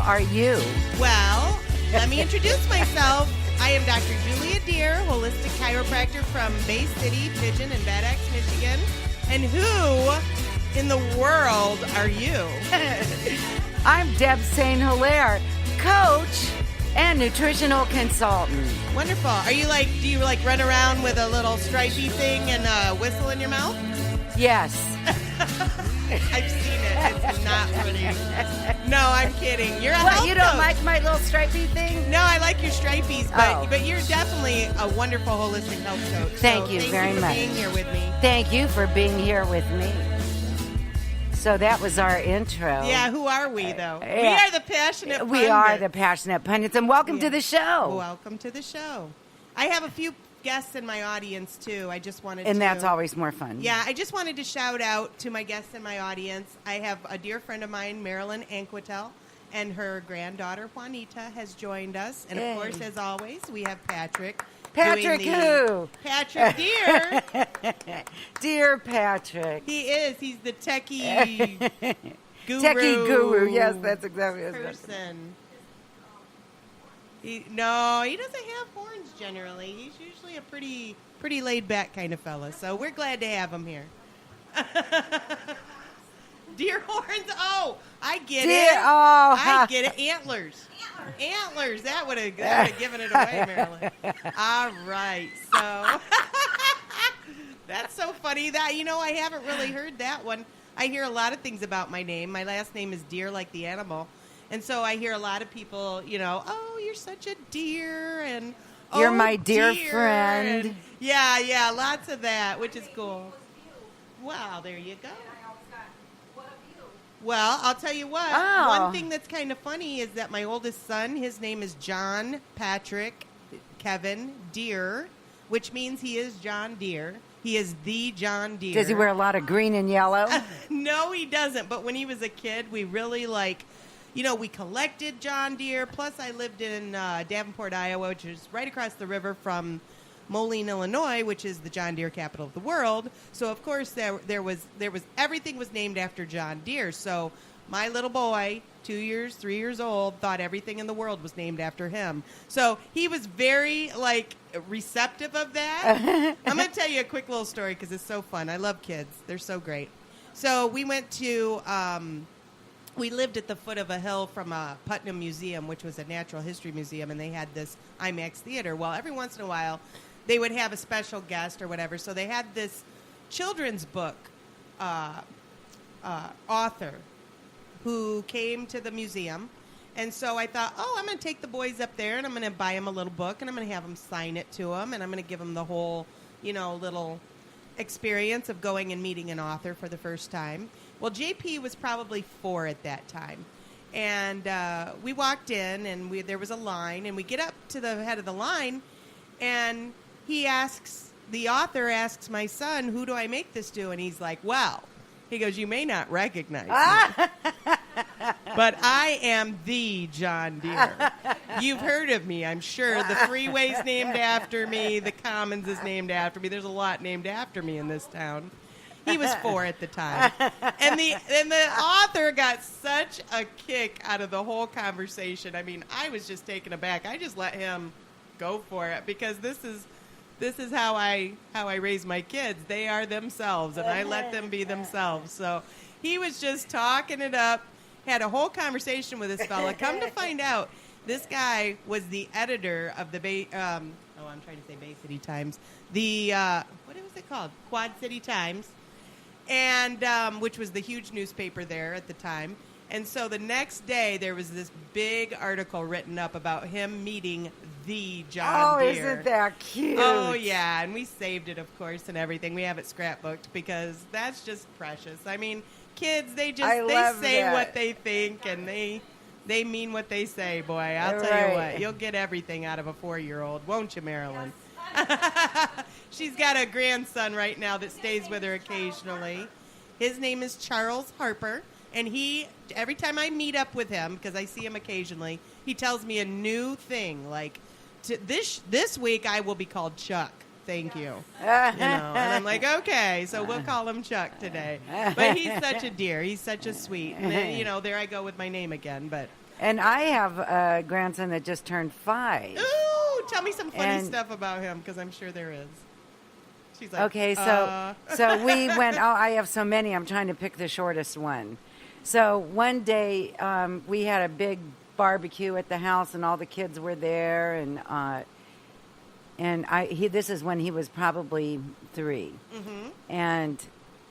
are you? Well, let me introduce myself. I am Dr. Julia Deer, holistic chiropractor from Bay City, Pigeon, and Bad Axe, Michigan. And who in the world are you? I'm St.Hilaire, coach and nutritional consultant. Wonderful. Are you do you run around with a little stripey thing and a whistle in your mouth? Yes. I've seen it. It's not pretty. No, I'm kidding. You're a What, health you don't coach. like my little stripey thing? No, I like your stripies, but you're definitely a wonderful holistic health coach. Thank you very much. Thank you for being here with me. Thank you for being here with me. So that was our intro. Yeah, who are we, though? Yeah. We are the passionate pundits. We are the passionate pundits, and welcome to the show. Welcome to the show. I have a few guests in my audience, too. I just wanted to... And that's always more fun. Yeah, I just wanted to shout out to my guests in my audience. I have a dear friend of mine, Marilyn Anquetel, and her granddaughter, Juanita, has joined us. And, of course, as always, we have Patrick. Patrick who? Patrick Deer. Dear Patrick. He is. He's the techie guru. Techie guru. Yes, that's exactly what person. He doesn't have horns generally. He's usually a pretty laid back kind of fella. So we're glad to have him here. Deer horns. Oh, I get it. Oh, I get it. Antlers. Antlers. That would have given it away, Marilyn. All right. So that's so funny. I haven't really heard that one. I hear a lot of things about my name. My last name is Deer, like the animal. And so I hear a lot of people, oh, you're such a deer, and you're my dear friend. And, yeah, lots of that, which is cool. Wow, there you go. Well, I'll tell you what. Oh. One thing that's kind of funny is that my oldest son, his name is John Patrick Kevin Deer, which means he is John Deere. He is the John Deere. Does he wear a lot of green and yellow? No, he doesn't. But when he was a kid, we really we collected John Deere. Plus, I lived in Davenport, Iowa, which is right across the river from Moline, Illinois, which is the John Deere capital of the world. So, of course, there was everything was named after John Deere. So, my little boy, 3 years old, thought everything in the world was named after him. So, he was very receptive of that. I'm going to tell you a quick little story because it's so fun. I love kids; they're so great. So, we went to. We lived at the foot of a hill from a Putnam Museum, which was a natural history museum, and they had this IMAX theater. Well, every once in a while, they would have a special guest or whatever. So they had this children's book author who came to the museum. And so I thought, I'm going to take the boys up there, and I'm going to buy them a little book, and I'm going to have them sign it to them, and I'm going to give them the whole, little experience of going and meeting an author for the first time. Well, JP was probably 4 at that time. And we walked in, and there was a line, and we get up to the head of the line, and the author asks my son, who do I make this to? And he's like, he goes, you may not recognize me, but I am the John Deere. You've heard of me, I'm sure. The freeway's named after me. The Commons is named after me. There's a lot named after me in this town. He was 4 at the time. And the author got such a kick out of the whole conversation. I mean, I was just taken aback. I just let him go for it because this is how I raise my kids. They are themselves, and I let them be themselves. So he was just talking it up, had a whole conversation with this fella. Come to find out, this guy was the editor of the I'm trying to say Bay City Times. The what was it called? Quad City Times. And which was the huge newspaper there at the time. And so the next day, there was this big article written up about him meeting the John Deere. Oh, isn't that cute? Oh, yeah. And we saved it, of course, and everything. We have it scrapbooked because that's just precious. I mean, kids, they say what they think, and they mean what they say, boy. I'll tell you what. You'll get everything out of a 4-year-old, won't you, Marilyn? She's got a grandson right now that stays with her occasionally. His name is Charles Harper, and every time I meet up with him, because I see him occasionally, he tells me a new thing. Like, this week I will be called Chuck. Thank you. And I'm like, okay, so we'll call him Chuck today. But he's such a dear. He's such a sweet. And then, there I go with my name again. But And I have a grandson that just turned 5. Ooh, tell me some funny And- stuff about him, because I'm sure there is. She's like, Okay, so we went. Oh, I have so many. I'm trying to pick the shortest one. So one day we had a big barbecue at the house, and all the kids were there, and this is when he was probably 3, and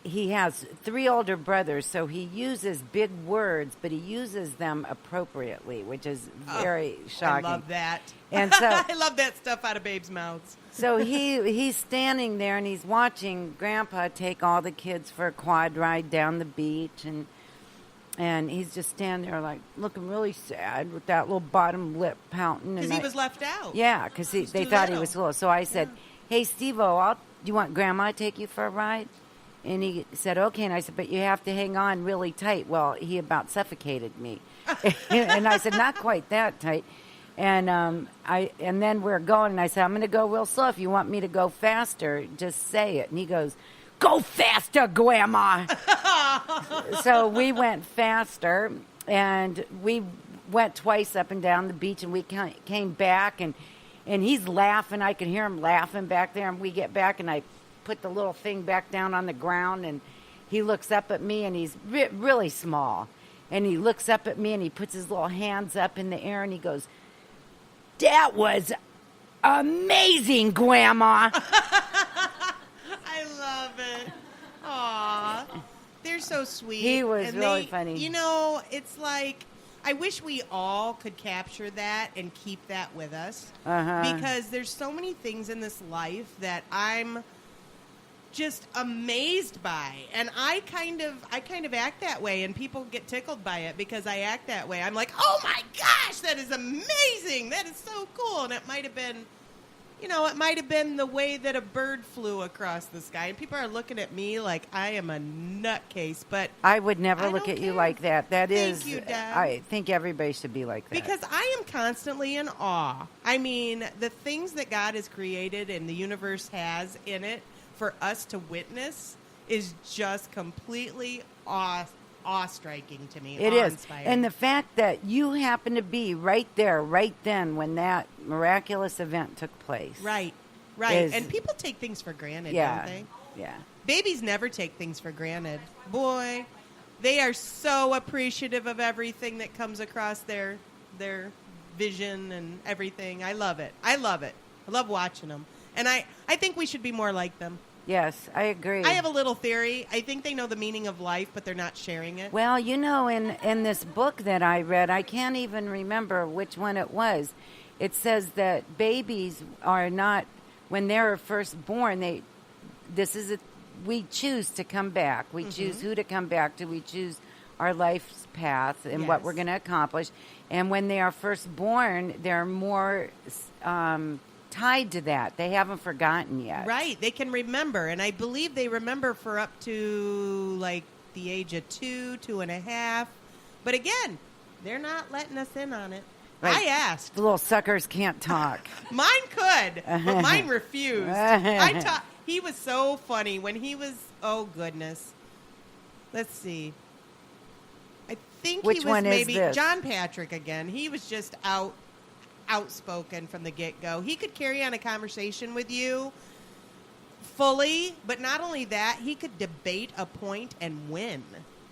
he has 3 older brothers, so he uses big words, but he uses them appropriately, which is very shocking. I love that. And so I love that stuff out of babes' mouths. So he's standing there and he's watching Grandpa take all the kids for a quad ride down the beach, and he's just standing there like looking really sad with that little bottom lip pouting. Because he was left out. Yeah, because they thought he was little. So I said, "Hey, Steve-O, do you want Grandma to take you for a ride?" And he said, "Okay." And I said, "But you have to hang on really tight." Well, he about suffocated me, and I said, "Not quite that tight." And and then we're going, and I said, "I'm going to go real slow. If you want me to go faster, just say it." And he goes, "Go faster, Grandma." So we went faster, and we went twice up and down the beach, and we came back, and he's laughing. I could hear him laughing back there, and we get back, and I put the little thing back down on the ground, and he looks up at me, and he's really small, and he looks up at me, and he puts his little hands up in the air, and he goes, "That was amazing, Grandma." I love it. Aw. They're so sweet. He was really funny. You know, it's like, I wish we all could capture that and keep that with us. Because there's so many things in this life that I'm just amazed by, and I kind of act that way, and people get tickled by it because I act that way. I'm like, "Oh my gosh, that is amazing! That is so cool!" And it might have been, the way that a bird flew across the sky, and people are looking at me like I am a nutcase. But I would never look don't at you care. like that. Thank you, Dad. I think everybody should be like that. Because I am constantly in awe. I mean, the things that God has created and the universe has in it for us to witness is just completely awe-striking to me. It is. Awe-inspiring. And the fact that you happen to be right there, right then, when that miraculous event took place. Right. And people take things for granted, don't they? Yeah. Babies never take things for granted. Boy, they are so appreciative of everything that comes across their vision and everything. I love it. I love watching them. And I think we should be more like them. Yes, I agree. I have a little theory. I think they know the meaning of life, but they're not sharing it. Well, in this book that I read, I can't even remember which one it was. It says that babies are not, when they're first born, we choose to come back. We choose who to come back to. We choose our life's path and what we're going to accomplish. And when they are first born, they're more tied to that. They haven't forgotten yet. Right. They can remember. And I believe they remember for up to like the age of 2.5. But again, they're not letting us in on it. Right. I asked. The little suckers can't talk. Mine could, but mine refused. He was so funny when he was, oh goodness. Let's see. I think Which he was one is maybe this? John Patrick again. He was just outspoken from the get-go. He could carry on a conversation with you fully, but not only that, he could debate a point and win.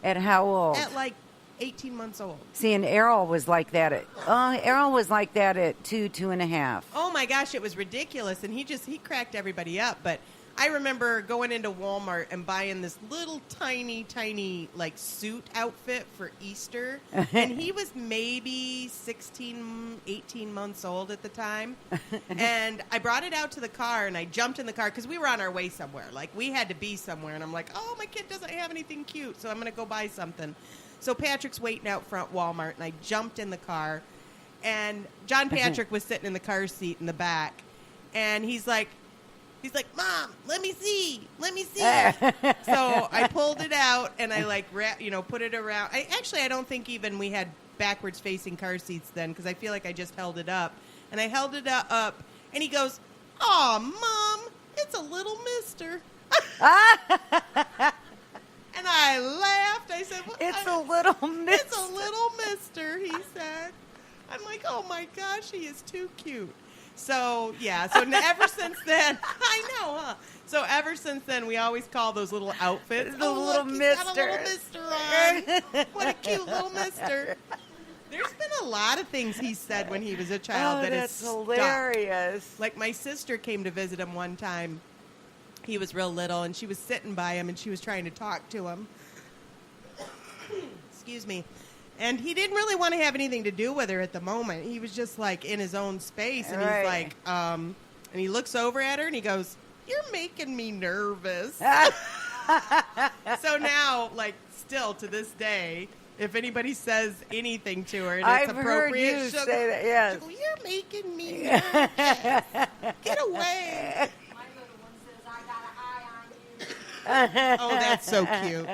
At how old? At like 18 months old. See, and Errol was like that at 2.5. Oh my gosh, it was ridiculous, and he cracked everybody up. But I remember going into Walmart and buying this little tiny like suit outfit for Easter, and he was maybe 16, 18 months old at the time. And I brought it out to the car, and I jumped in the car because we were on our way somewhere. Like, we had to be somewhere, and I'm like, oh, my kid doesn't have anything cute, so I'm going to go buy something. So Patrick's waiting out front Walmart, and I jumped in the car, and John Patrick was sitting in the car seat in the back, and he's like, "Mom, let me see." So I pulled it out, and I put it around. I don't think even we had backwards facing car seats then, because I feel like I just held it up, and I held it up, and he goes, "Aw, Mom, it's a little mister." And I laughed. I said, It's a little mister. It's a little mister, he said. I'm like, oh my gosh, he is too cute. So, yeah, so ever since then, I know, huh? So ever since then, we always call those little outfits, The little look, mister. He's got a little mister on. What a cute little mister. There's been a lot of things he said when he was a child that that's is hilarious. stuck. Like my sister came to visit him one time. He was real little, and she was sitting by him, and she was trying to talk to him. Excuse me. And he didn't really want to have anything to do with her at the moment. He was just like in his own space, and he's like, and he looks over at her, and he goes, "You're making me nervous." So now, like, still to this day, if anybody says anything to her and it's I've appropriate, heard you she'll say that. Yes. she'll go, "You're making me nervous. Get away." My little one says, "I got an eye on you." Oh, that's so cute.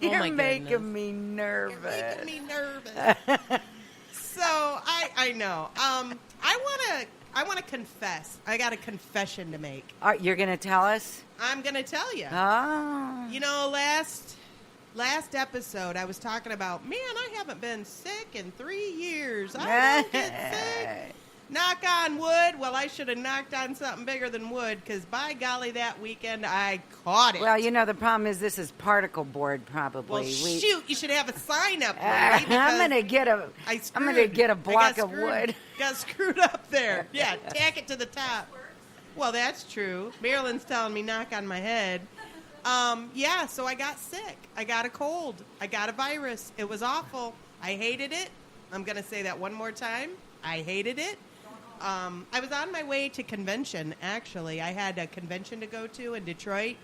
You're my making goodness. me nervous. You're making me nervous. So I know. I want to confess. I got a confession to make. You're going to tell us? I'm gonna tell you. Oh. You know, last episode I was talking about, man, I haven't been sick in 3 years. I don't get sick. Knock on wood. Well, I should have knocked on something bigger than wood, because by golly, that weekend I caught it. Well, you know, the problem is this is particle board, probably. Well, shoot, you should have a sign up. I'm because gonna get a. I I'm gonna get a block got of screwed. wood. Got screwed up there. Yeah, tack it to the top. Well, that's true. Marilyn's telling me knock on my head. Yeah, so I got sick. I got a cold. I got a virus. It was awful. I hated it. I'm gonna say that one more time. I hated it. I was on my way to convention, actually. I had a convention to go to in Detroit.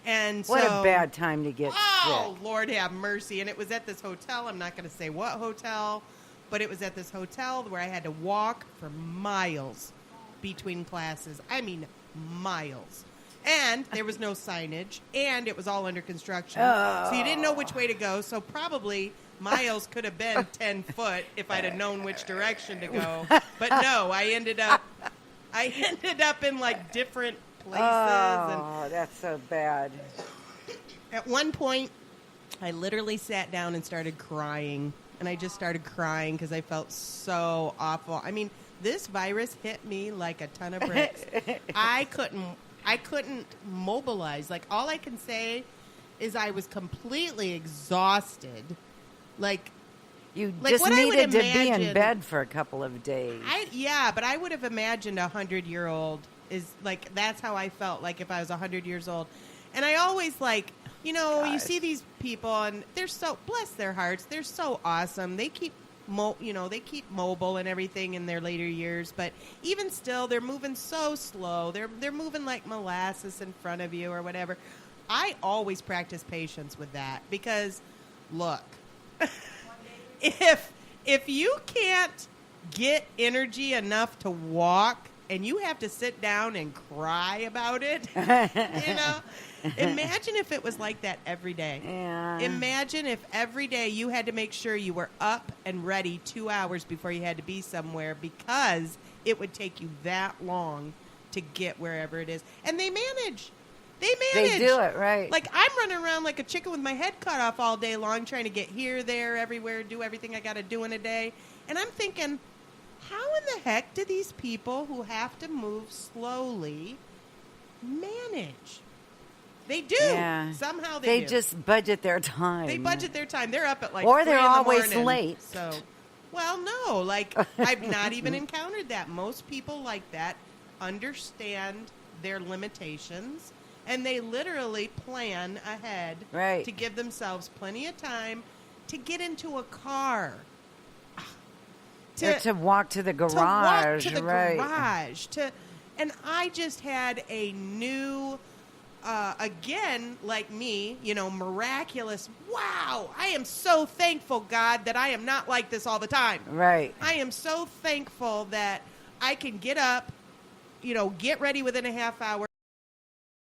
And What so, a bad time to get oh, sick. Lord have mercy. And it was at this hotel. I'm not going to say what hotel, but it was at this hotel where I had to walk for miles between classes. I mean, miles. And there was no signage, and it was all under construction. Oh. So you didn't know which way to go, so probably miles could have been 10 foot if I'd have known which direction to go. But no, I ended up in like different places. Oh, that's so bad. And at one point, I literally sat down and started crying. And I just started crying because I felt so awful. I mean, this virus hit me like a ton of bricks. I couldn't mobilize. Like, all I can say is I was completely exhausted. Like, You Like, just what I would needed to be in imagine- bed for a couple of days. but I would have imagined 100-year-old is like, that's how I felt like if I was 100 years old. And I always like, you know, you God. see these people and they're so, bless their hearts, they're so awesome. They keep, they keep mobile and everything in their later years, but even still, they're moving so slow. They're moving like molasses in front of you or whatever. I always practice patience with that because, look, if you can't get energy enough to walk and you have to sit down and cry about it, imagine if it was like that every day. Yeah. Imagine if every day you had to make sure you were up and ready 2 hours before you had to be somewhere because it would take you that long to get wherever it is. And they manage. They do it, right. Like, I'm running around like a chicken with my head cut off all day long trying to get here, there, everywhere, do everything I got to do in a day. And I'm thinking, how in the heck do these people who have to move slowly manage? They do. Yeah. Somehow They do. just budget their time. They budget their time. They're up at like Or 3 they're in the always morning. late. So, well, no. Like, I've not even encountered that. Most people like that understand their limitations, and they literally plan ahead Right. to give themselves plenty of time to get into a car. Or to walk to the garage, To walk to the right. garage. And I just had a new, again, like me, miraculous, wow, I am so thankful, God, that I am not like this all the time. Right. I am so thankful that I can get up, get ready within a half hour.